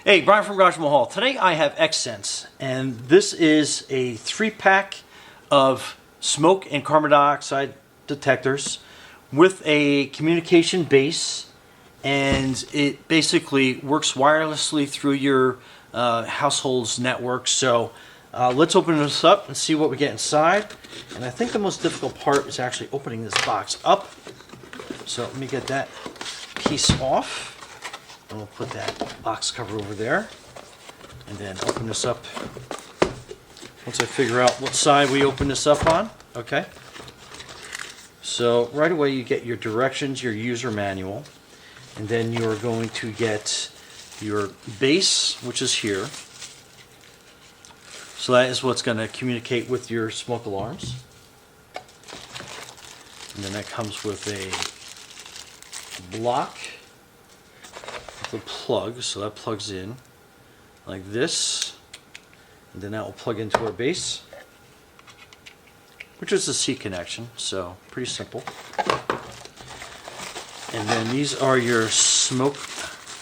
Hey, Brian from Garage Mahal. Today I have X-Sense, and this is a 3-pack of smoke and carbon dioxide detectors with a communication base, and it basically works wirelessly through your household's network. So let's open this up and see what we get inside. And I think the most difficult part is actually opening this box up. So let me get that piece off. And we'll put that box cover over there and then open this up once I figure out what side we open this up on. Okay, so right away you get your directions, your user manual, and then you're going to get your base, which is here. So that is what's going to communicate with your smoke alarms, and then that comes with a block, the plug, so that plugs in like this, and then that will plug into our base, which is a C connection, so pretty simple. And then these are your smoke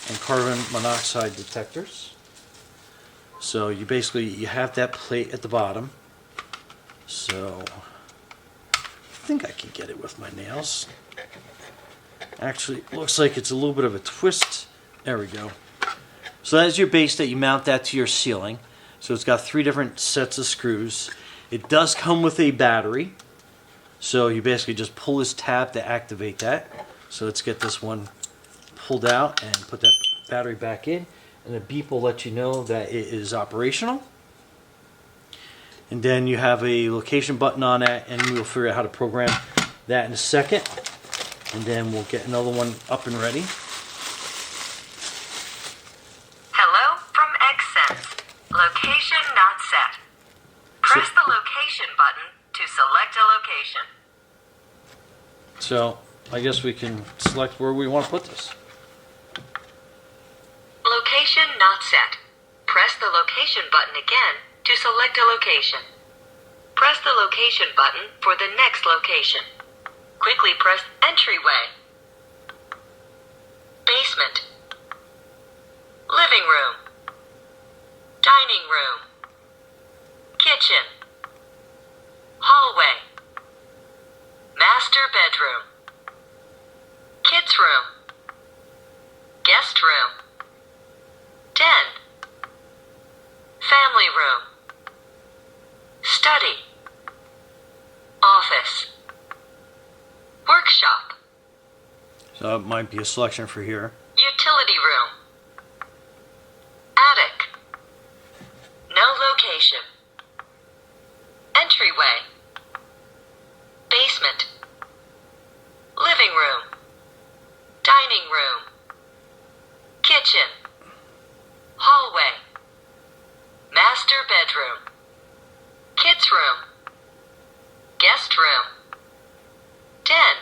and carbon monoxide detectors. So you have that plate at the bottom. So I think I can get it with my nails. Actually, it looks like it's a little bit of a twist. There we go. So that is your base that you mount that to your ceiling. So it's got 3 different sets of screws. It does come with a battery. So you basically just pull this tab to activate that. So let's get this one pulled out and put that battery back in. And the beep will let you know that it is operational. And then you have a location button on that, and we'll figure out how to program that in a second. And then we'll get another one up and ready. Location not set. Press the location button to select a location. So I guess we can select where we want to put this. Location not set. Press the location button again to select a location. Press the location button for the next location. Quickly press entryway. Basement. Living room. Dining room. Kitchen. Hallway. Master bedroom. Kids room. Guest room. Den. Family room. Study. Office. Workshop. So it might be a selection for here. Utility room. Attic. No location. Entryway. Basement. Living room. Dining room. Kitchen. Hallway. Master bedroom. Kids room. Guest room. Den.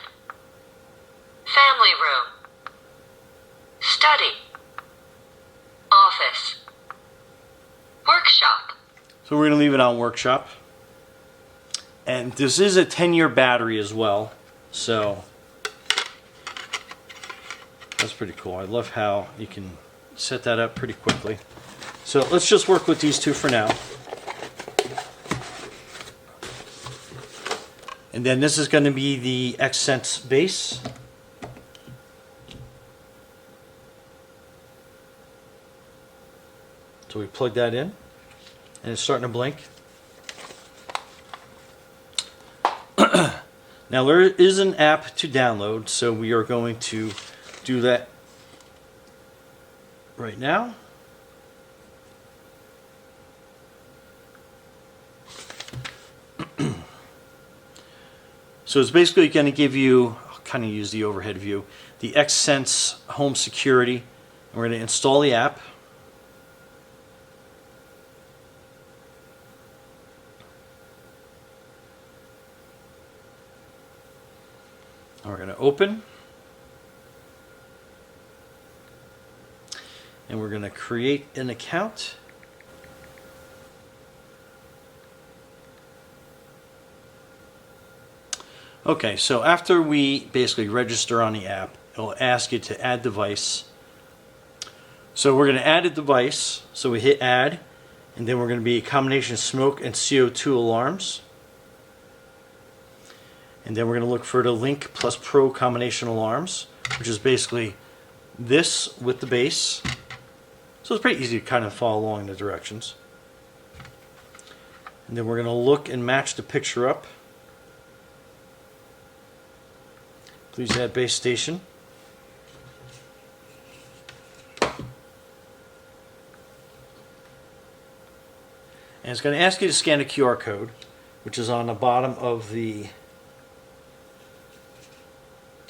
Family room. Study. Office. Workshop. So we're going to leave it on workshop. And this is a 10-year battery as well. So that's pretty cool. I love how you can set that up pretty quickly. So let's just work with these 2 for now. And then this is going to be the X-Sense base. So we plug that in, and it's starting to blink. Now there is an app to download, so we are going to do that right now. So it's basically going to give you, I'll kind of use the overhead view, the X-Sense home security. And we're going to install the app. We're going to open, and we're going to create an account. Okay, so after we basically register on the app, it'll ask you to add device. So we're going to add a device. So we hit add, and then we're going to be a combination of smoke and CO2 alarms. And then we're going to look for the Link plus Pro combination alarms, which is basically this with the base. So it's pretty easy to kind of follow along the directions. And then we're going to look and match the picture up. Please add base station. And it's going to ask you to scan a QR code, which is on the bottom of the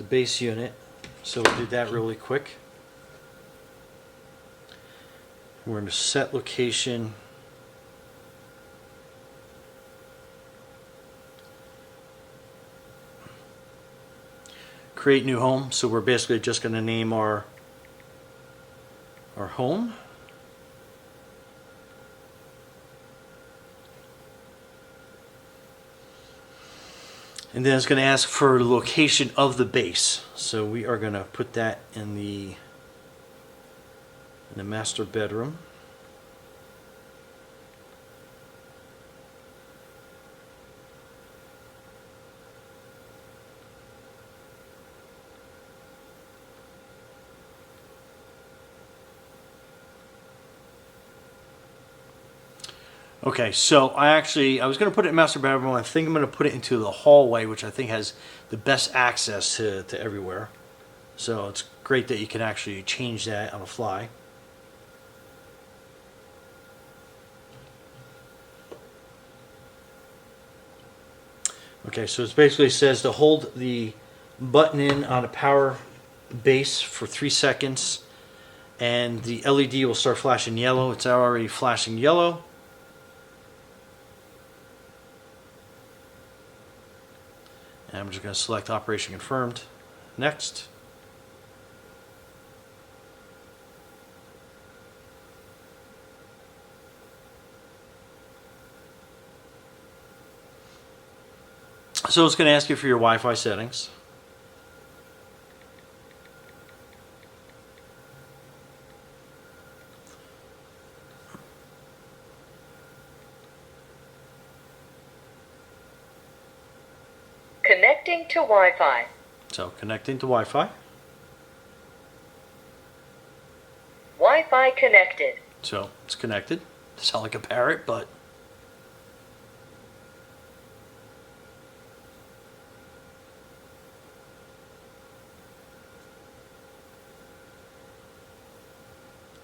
base unit. So we'll do that really quick. We're going to set location. Create new home. So we're basically just going to name our home. And then it's going to ask for the location of the base. So we are going to put that in the master bedroom. Okay, so I was going to put it in master bedroom. I think I'm going to put it into the hallway, which I think has the best access to everywhere. So it's great that you can actually change that on the fly. Okay, so it basically says to hold the button in on a power base for 3 seconds, and the LED will start flashing yellow. It's already flashing yellow. And I'm just going to select operation confirmed. Next. So it's going to ask you for your Wi-Fi settings. Connecting to Wi-Fi. So connecting to Wi-Fi. Wi-Fi connected. So it's connected. Sound like a parrot, but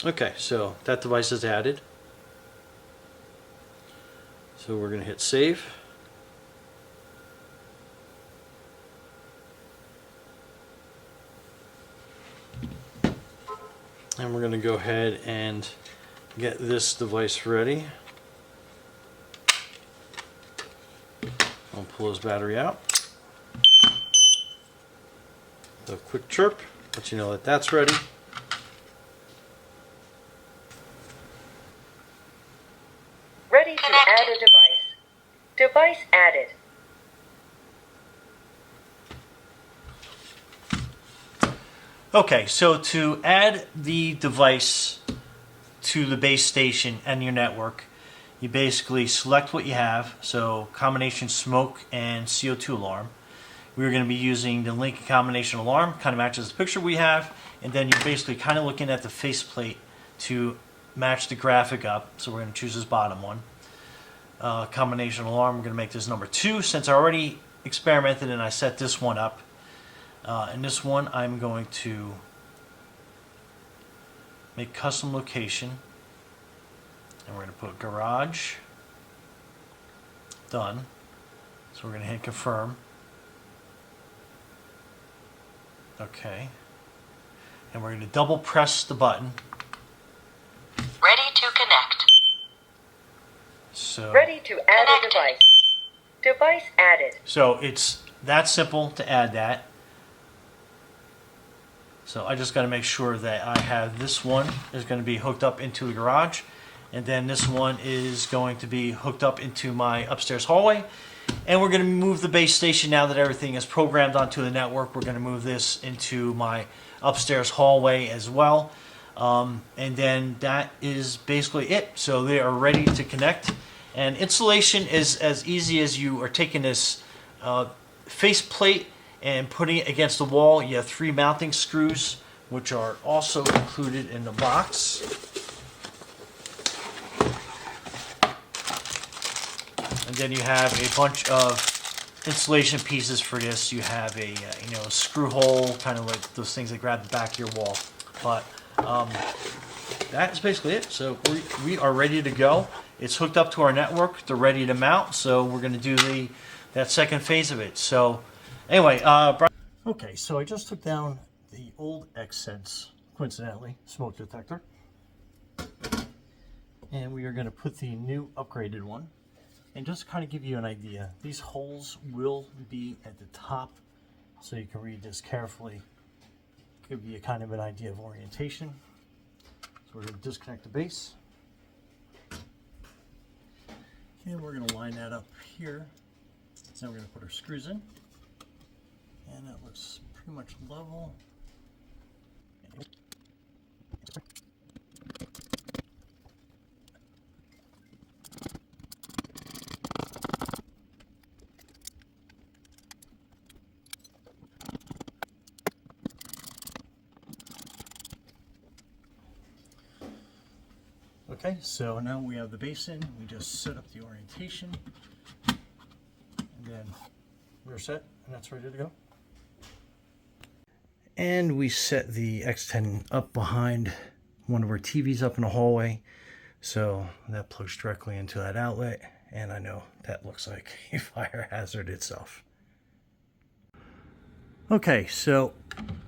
okay, so that device is added. So we're going to hit save. And we're going to go ahead and get this device ready. I'll pull his battery out. A quick chirp, let you know that that's ready. Ready to add a device. Device added. Okay, so to add the device to the base station and your network, you basically select what you have. So combination smoke and CO2 alarm. We're going to be using the Link combination alarm, kind of matches the picture we have, and then you're basically kind of looking at the faceplate to match the graphic up. So we're going to choose this bottom one. Combination alarm, we're going to make this number 2 since I already experimented and I set this one up. In this one, I'm going to make custom location, and we're going to put garage. Done. So we're going to hit confirm. Okay. And we're going to double press the button. Ready to connect. So Ready to add a device. Device added. So it's that simple to add that. So I just got to make sure that I have this one is going to be hooked up into the garage, and then this one is going to be hooked up into my upstairs hallway. And we're going to move the base station now that everything is programmed onto the network. We're going to move this into my upstairs hallway as well. And then that is basically it. So they are ready to connect. And installation is as easy as you are taking this face plate and putting it against the wall. You have 3 mounting screws, which are also included in the box. And then you have a bunch of installation pieces for this. You have a screw hole, kind of like those things that grab the back of your wall. But that's basically it. So we are ready to go. It's hooked up to our network. They're ready to mount. So we're going to do that second phase of it. So anyway, okay. So I just took down the old chirp-sense, coincidentally, smoke detector, and we are going to put the new upgraded one. And just to kind of give you an idea, these holes will be at the top, so you can read this carefully. Give you kind of an idea of orientation. So we're going to disconnect the base. And we're going to line that up here. So now we're going to put our screws in. And that looks pretty much level. Okay, so now we have the base in. We just set up the orientation, and then we're set, and that's ready to go. And we set the X10 up behind one of our TVs up in the hallway, so that plugs directly into that outlet, and I know that looks like a fire hazard itself. Okay, so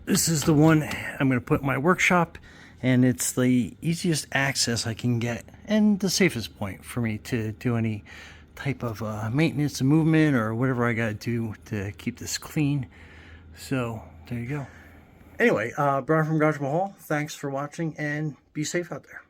this is the one I'm going to put in my workshop, and it's the easiest access I can get and the safest point for me to do any type of maintenance and movement or whatever I got to do to keep this clean. So there you go. Anyway, Brian from Garage Mahal, thanks for watching, and be safe out there.